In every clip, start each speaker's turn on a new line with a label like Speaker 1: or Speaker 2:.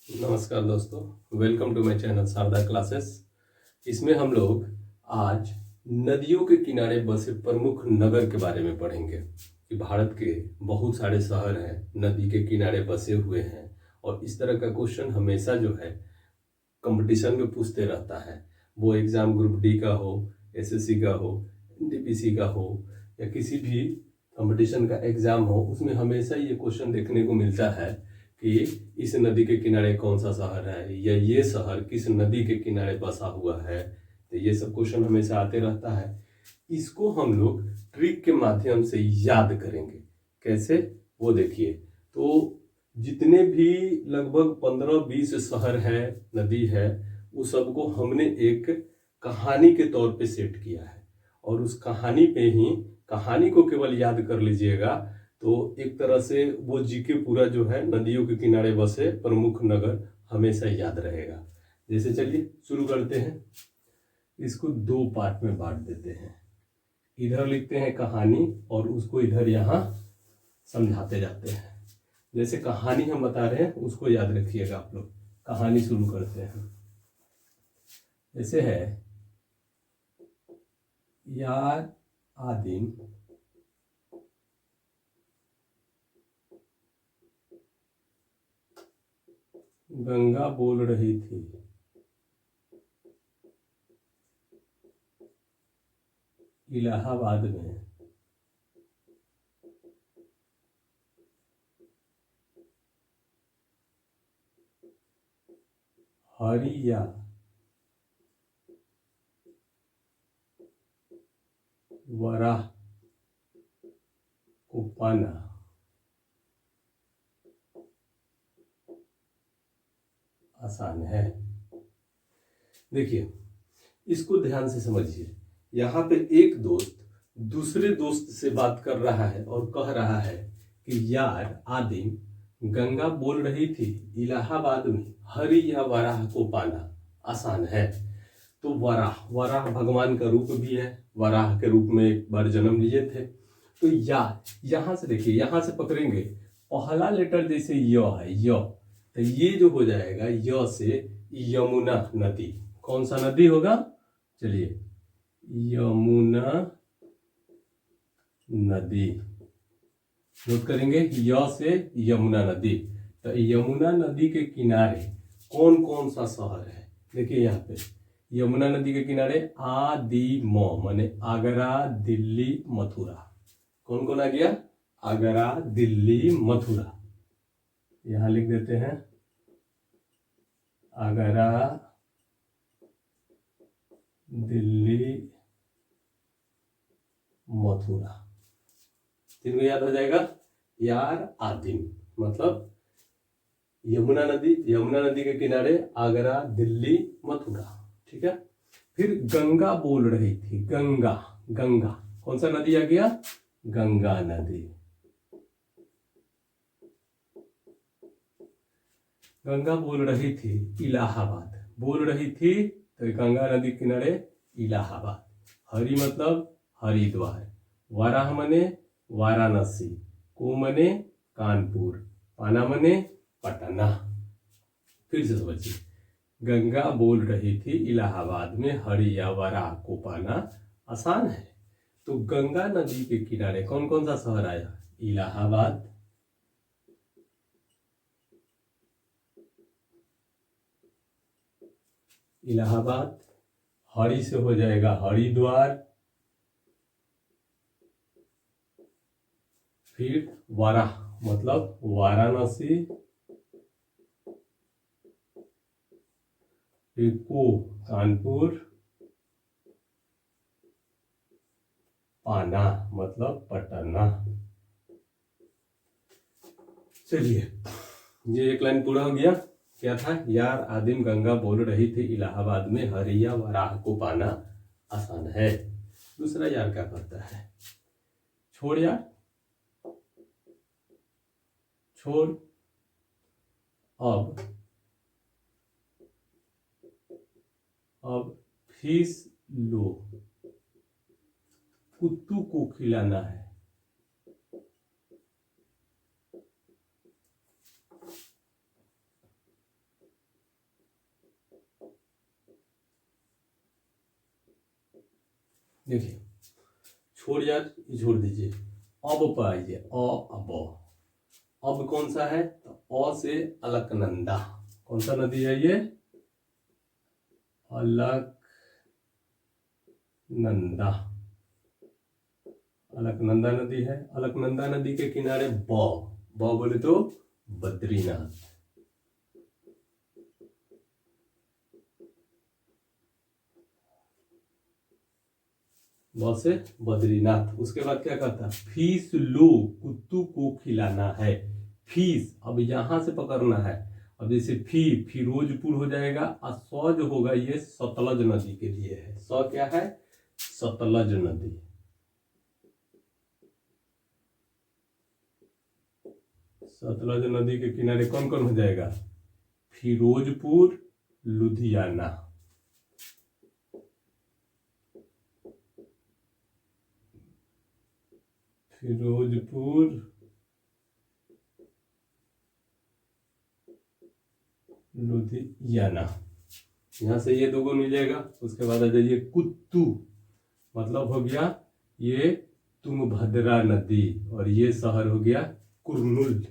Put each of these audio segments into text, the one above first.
Speaker 1: नमस्कार दोस्तों, welcome to my channel Sharda classes. इसमें हम लोग आज नदियों के किनारे बसे प्रमुख नगर के बारे में पढ़ेंगे कि भारत के बहुत सारे शहर हैं नदी के किनारे बसे हुए हैं। और इस तरह का क्वेश्चन हमेशा जो है कंपटीशन में पूछते रहता है। वो एग्जाम ग्रुप डी का हो, एसएससी का हो, एनटीपीसी का हो या किसी भी कंपटीशन का एग्जाम हो, उसमें हमेशा ये क्वेश्चन देखने को मिलता है कि इस नदी के किनारे कौन सा शहर है या ये शहर किस नदी के किनारे बसा हुआ है। तो ये सब क्वेश्चन हमेशा आते रहता है। इसको हम लोग ट्रिक के माध्यम से याद करेंगे। कैसे, वो देखिए। तो जितने भी लगभग 15-20 शहर है, नदी है, उस सबको हमने एक कहानी के तौर पे सेट किया है और उस कहानी पे ही, कहानी को केवल याद कर लीजिएगा तो एक तरह से वो जीके पूरा जो है नदियों के किनारे बसे प्रमुख नगर हमेशा याद रहेगा। जैसे चलिए शुरू करते हैं। इसको दो पार्ट में बांट देते हैं। इधर लिखते हैं कहानी और उसको इधर यहाँ समझाते जाते हैं। जैसे कहानी हम बता रहे हैं उसको याद रखिएगा आप लोग। कहानी शुरू करते हैं। जैसे है, यार आदिम गंगा बोल रही थी, इलाहाबाद में हरिया वराह को पाना आसान है। देखिए, इसको ध्यान से समझिए। यहाँ पे एक दोस्त दूसरे दोस्त से बात कर रहा है और कह रहा है कि यार आदिम गंगा बोल रही थी, इलाहाबाद में हरि या वराह को पाना आसान है। तो वराह, वराह भगवान का रूप भी है, वराह के रूप में एक बार जन्म लिए थे। तो यहां से देखिए, यहां से पकड़ेंगे, पहला लेटर जैसे य है, य, तो ये जो हो जाएगा य से यमुना नदी। कौन सा नदी होगा? चलिए, यमुना नदी नोट करेंगे। य से यमुना नदी। तो यमुना नदी के किनारे कौन कौन सा शहर है? देखिए यहाँ पे यमुना नदी के किनारे आदिम माने आगरा, दिल्ली, मथुरा। कौन कौन आ गया? आगरा, दिल्ली, मथुरा। यहां लिख देते हैं आगरा, दिल्ली, मथुरा। तीनों याद हो जाएगा। यार आदिम मतलब यमुना नदी, यमुना नदी के किनारे आगरा, दिल्ली, मथुरा। ठीक है। फिर गंगा बोल रही थी, गंगा, गंगा कौन सा नदी आ गया? गंगा नदी। गंगा बोल रही थी, इलाहाबाद बोल रही थी, तो गंगा नदी किनारे इलाहाबाद। हरि मतलब हरिद्वार, वाराह मने वाराणसी, को मने कानपुर, पाना मने पटना। फिर से समझिए, गंगा बोल रही थी, इलाहाबाद में हरि या वराह को पाना आसान है। तो गंगा नदी के किनारे कौन कौन सा शहर आया? इलाहाबाद, इलाहाबाद, हरि से हो जाएगा हरिद्वार, फिर वाराह मतलब वाराणसी, फिर को कानपुर, पाना मतलब पटना। चलिए, ये एक लाइन पूरा हो गया। क्या था? यार आदिम गंगा बोल रही थी, इलाहाबाद में हरिया वराह को पाना आसान है। दूसरा यार क्या करता है? छोड़ यार, छोड़। अब फीस लो, कुत्तू को खिलाना है। देखिए, छोड़ यार, ये छोड़ दीजिए। अब पर आइए, अ अब। अब कौन सा है? तो अ से अलकनंदा। कौन सा नदी है ये? अलकनंदा। अलकनंदा नदी है। अलकनंदा नदी के किनारे ब बोले तो बद्रीनाथ। ब से बद्रीनाथ। उसके बाद क्या कहता है? फीस लो, कुत्तू को खिलाना है। फीस अब यहां से पकड़ना है। अब जैसे फिरोजपुर हो जाएगा, और स जो होगा ये सतलज नदी के लिए है। स क्या है? सतलज नदी। सतलज नदी के किनारे कौन कौन हो जाएगा? फिरोजपुर, लुधियाना। फिरोजपुर, लुधियाना। यहां से ये दो को मिल जाएगा। उसके बाद आ जाइए कुत्तू, मतलब हो गया ये तुंगभद्रा नदी, और ये शहर हो गया कुर्नूल।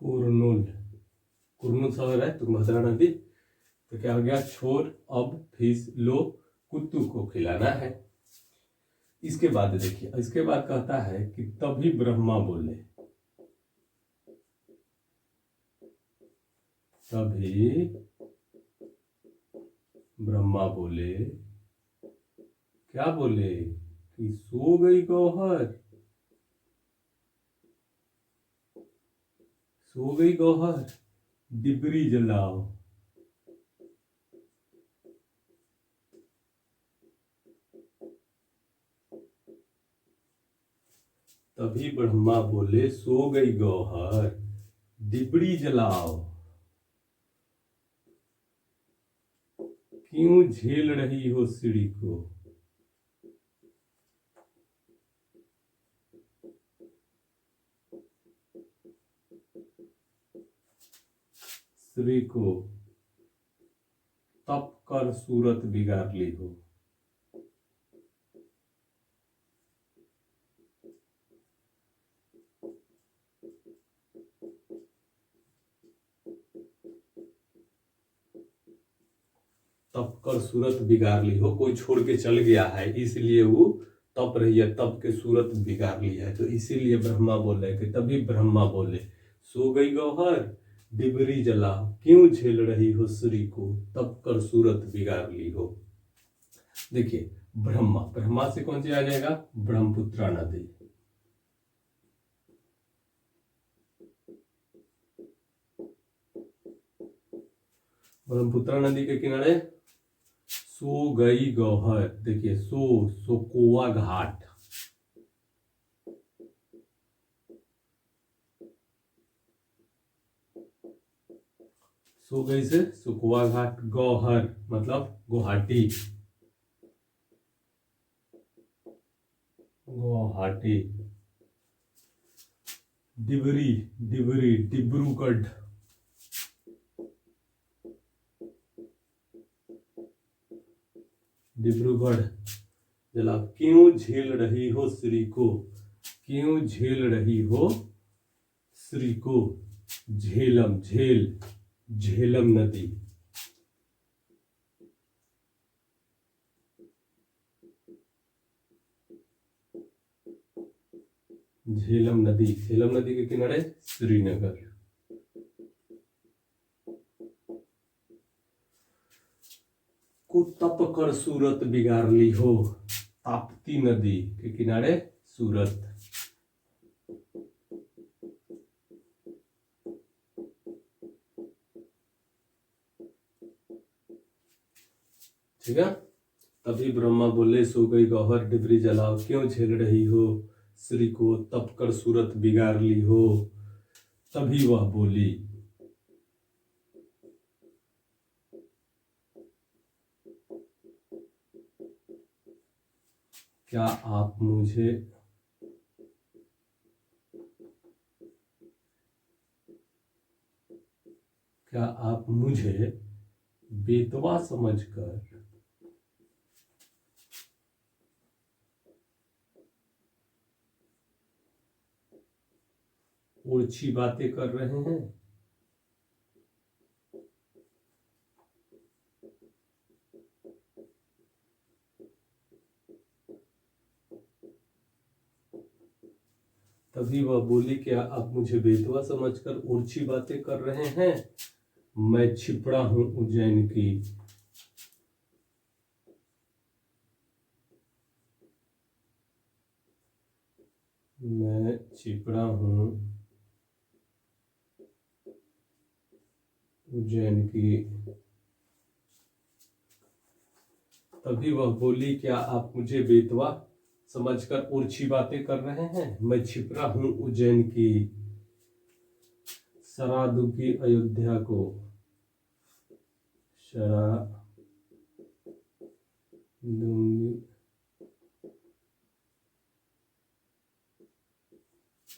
Speaker 1: कुर्नूल, कुर्नूल शहर है, तुंगभद्रा नदी। तो क्या हो गया? छोर अब फीस लो, कुत्तू को खिलाना है। इसके बाद देखिए, इसके बाद कहता है कि तभी ब्रह्मा बोले। तभी ब्रह्मा बोले, क्या बोले? कि सो गई गौहर। सो गई गौहर, डिबरी जलाओ। तभी ब्रह्मा बोले, सो गई गौहर, डिबरी जलाओ। क्यों झेल रही हो सीढ़ी को? श्री को तप कर सूरत बिगाड़ ली हो। तप कर सूरत बिगाड़ ली हो, कोई छोड़ के चल गया है, इसलिए वो तप रही है, तप के सूरत बिगाड़ ली है। तो इसीलिए ब्रह्मा बोले कि तभी ब्रह्मा बोले, सो गई गौहर, डिबरी जला, क्यों झेल रही हो श्री को, तप कर सूरत बिगाड़ ली हो। देखिए, ब्रह्मा, ब्रह्मा से कौन सी आ जाएगा? ब्रह्मपुत्रा नदी। ब्रह्मपुत्रा नदी के किनारे सो गई गौहर। देखिए, सोकोवा घाट। सो गई से सुखवा घाट। गौहर मतलब गुवाहाटी। गुवाहाटी। डिबरी, डिबरी डिब्रूगढ़। डिब्रूगढ़ जला, क्यों झेल रही हो श्री को, क्यों झेल रही हो श्री को। झेलम, झेल, झेलम नदी। झेलम नदी, झेलम नदी के किनारे श्रीनगर। को तप कर सूरत बिगाड़ ली हो। ताप्ती नदी के किनारे सूरत। ठीक है। तभी ब्रह्मा बोले, सो गई गौहर, डिबरी जलाओ, क्यों झेल रही हो श्री को, तप कर सूरत बिगाड़ ली हो। तभी वह बोली, क्या आप मुझे क्या आप मुझे बेतवा समझकर उड़ची बातें कर रहे हैं? तभी वह बोली, क्या आप मुझे बेतवा समझकर उड़ची बातें कर रहे हैं? मैं छिपड़ा हूं उज्जैन की। मैं छिपड़ा हूं उज्जैन की। तभी वह बोली, क्या आप मुझे बेतवा समझकर उड़ची बातें कर रहे हैं? मैं छिपरा हूं उज्जैन की, सरा दूंगी अयोध्या को। सरा दूंगी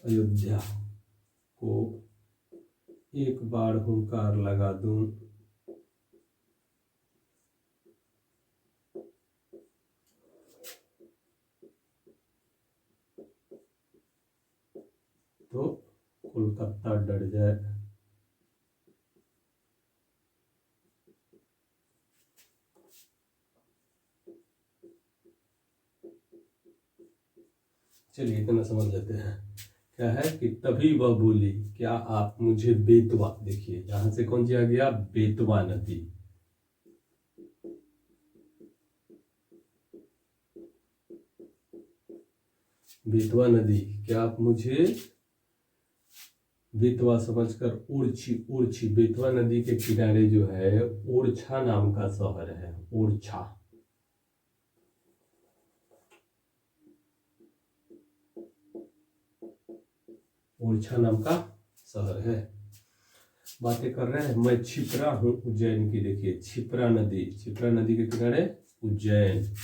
Speaker 1: अयोध्या को, एक बार हुंकार लगा दूं। तो कोलकाता डर जाए। चलिए इतना समझ लेते हैं। क्या है कि तभी वह बोली, क्या आप मुझे बेतवा, देखिए यहां से कौन सी आ गया? बेतवा नदी। बेतवा नदी, क्या आप मुझे बेतवा समझकर उड़ची, उड़ची बेतवा नदी के किनारे जो है ओरछा नाम का शहर है, ओरछा। ओरछा नाम का शहर है। बातें कर रहे हैं। मैं छिपरा हूं उज्जैन की, देखिए छिपरा नदी, छिपरा नदी के किनारे उज्जैन।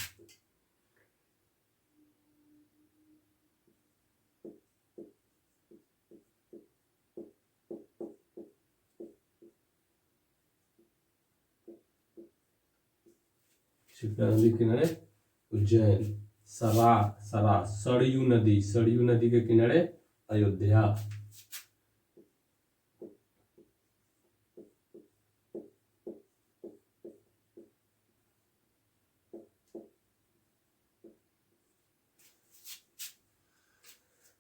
Speaker 1: छिपरा नदी के किनारे उज्जैन। सरा, सरा सरयू नदी, सरयू नदी के किनारे अयोध्या।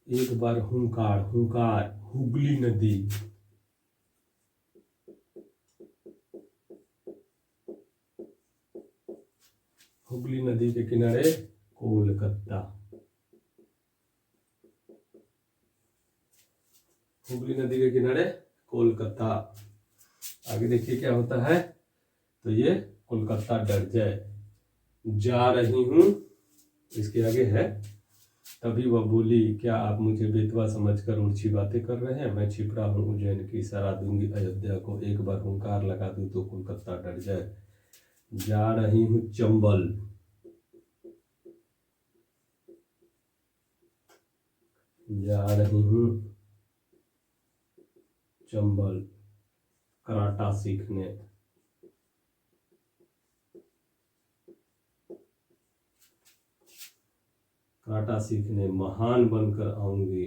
Speaker 1: एक बार हुंकार, हुंकार हुगली नदी, हुगली नदी के किनारे कोलकाता। हुगली नदी के किनारे कोलकाता। आगे देखिए क्या होता है। तो ये कोलकाता डर जाए। जा रही हूं, इसके आगे है। तभी वह बोली, क्या आप मुझे बेतवा समझकर उड़ची बातें कर रहे हैं? मैं छिपरा हूं उज्जैन की, सरा दूंगी अयोध्या को, एक बार हुंकार लगा दूं तो कोलकाता डर जाए। जा रही हूं चंबल, जा रही हूं चंबल कराटा सीखने। कराटा सीखने महान बनकर आऊंगी।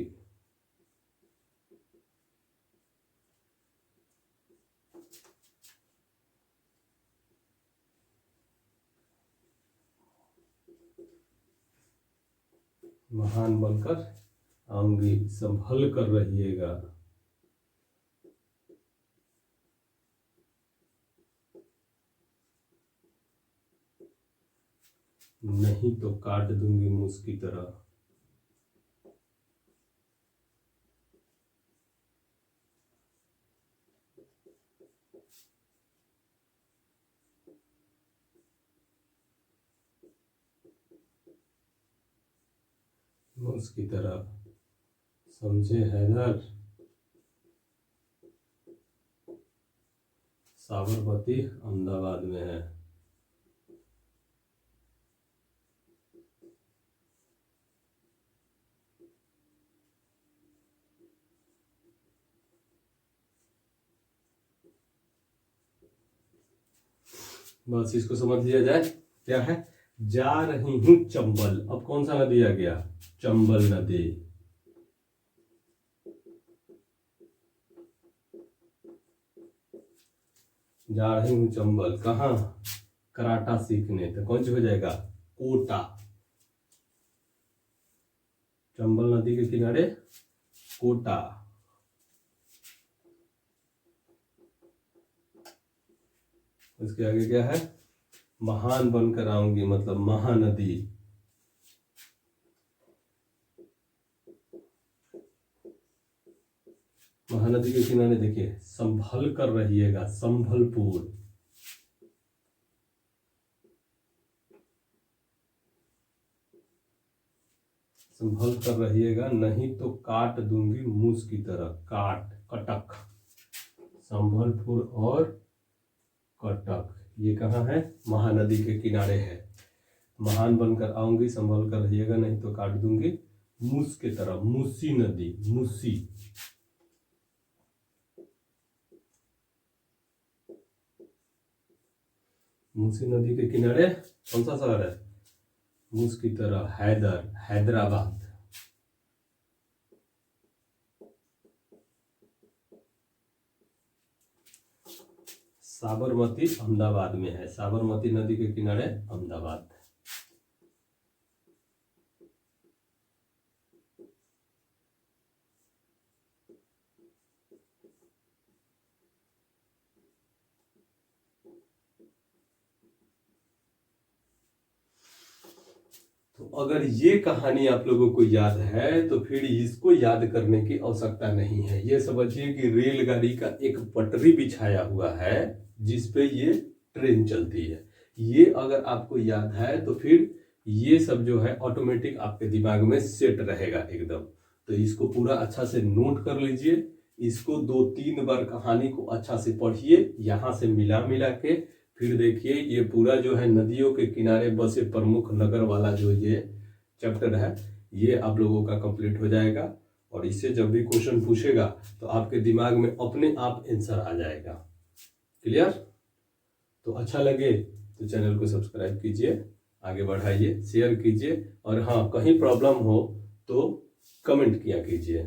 Speaker 1: महान बनकर आऊंगी, संभल कर रहिएगा। नहीं तो काट दूंगी मूस की तरह। मूस की तरह, समझे हैदर? साबरमती अहमदाबाद में है। बस इसको समझ लिया जाए। क्या है? जा रही हूं चंबल। अब कौन सा नदी आ गया? चंबल नदी। जा रही हूं चंबल, कहाँ? कराटा सीखने। तो कौन सी हो जाएगा? कोटा। चंबल नदी के किनारे कोटा। इसके आगे क्या है? महान बनकर आऊंगी, मतलब महानदी। महानदी के किनारे देखिए संभल कर रहिएगा, संभलपुर। संभल कर रहिएगा, नहीं तो काट दूंगी मूस की तरह। काट, कटक। संभलपुर और कटक ये कहाँ है? महानदी के किनारे है। महान बनकर आऊंगी, संभल कर रहिएगा, नहीं तो काट दूंगी मूस की तरह। मूसी नदी, मूसी। मूसी नदी के किनारे कौन सा शहर है? मूस की तरह हैदराबाद। साबरमती अहमदाबाद में है। साबरमती नदी के किनारे अहमदाबाद। तो अगर ये कहानी आप लोगों को याद है तो फिर इसको याद करने की आवश्यकता नहीं है। ये समझिए कि रेलगाड़ी का एक पटरी बिछाया हुआ है जिसपे ये ट्रेन चलती है। ये अगर आपको याद है तो फिर ये सब जो है ऑटोमेटिक आपके दिमाग में सेट रहेगा एकदम। तो इसको पूरा अच्छा से नोट कर लीजिए। इसको 2-3 बार कहानी को अच्छा से पढ़िए, यहाँ से मिला मिला के फिर देखिए ये पूरा जो है नदियों के किनारे बसे प्रमुख नगर वाला जो ये चैप्टर है ये आप लोगों का कंप्लीट हो जाएगा। और इससे जब भी क्वेश्चन पूछेगा तो आपके दिमाग में अपने आप आंसर आ जाएगा। क्लियर? तो अच्छा लगे तो चैनल को सब्सक्राइब कीजिए, आगे बढ़ाइए, शेयर कीजिए, और हाँ कहीं प्रॉब्लम हो तो कमेंट किया कीजिए।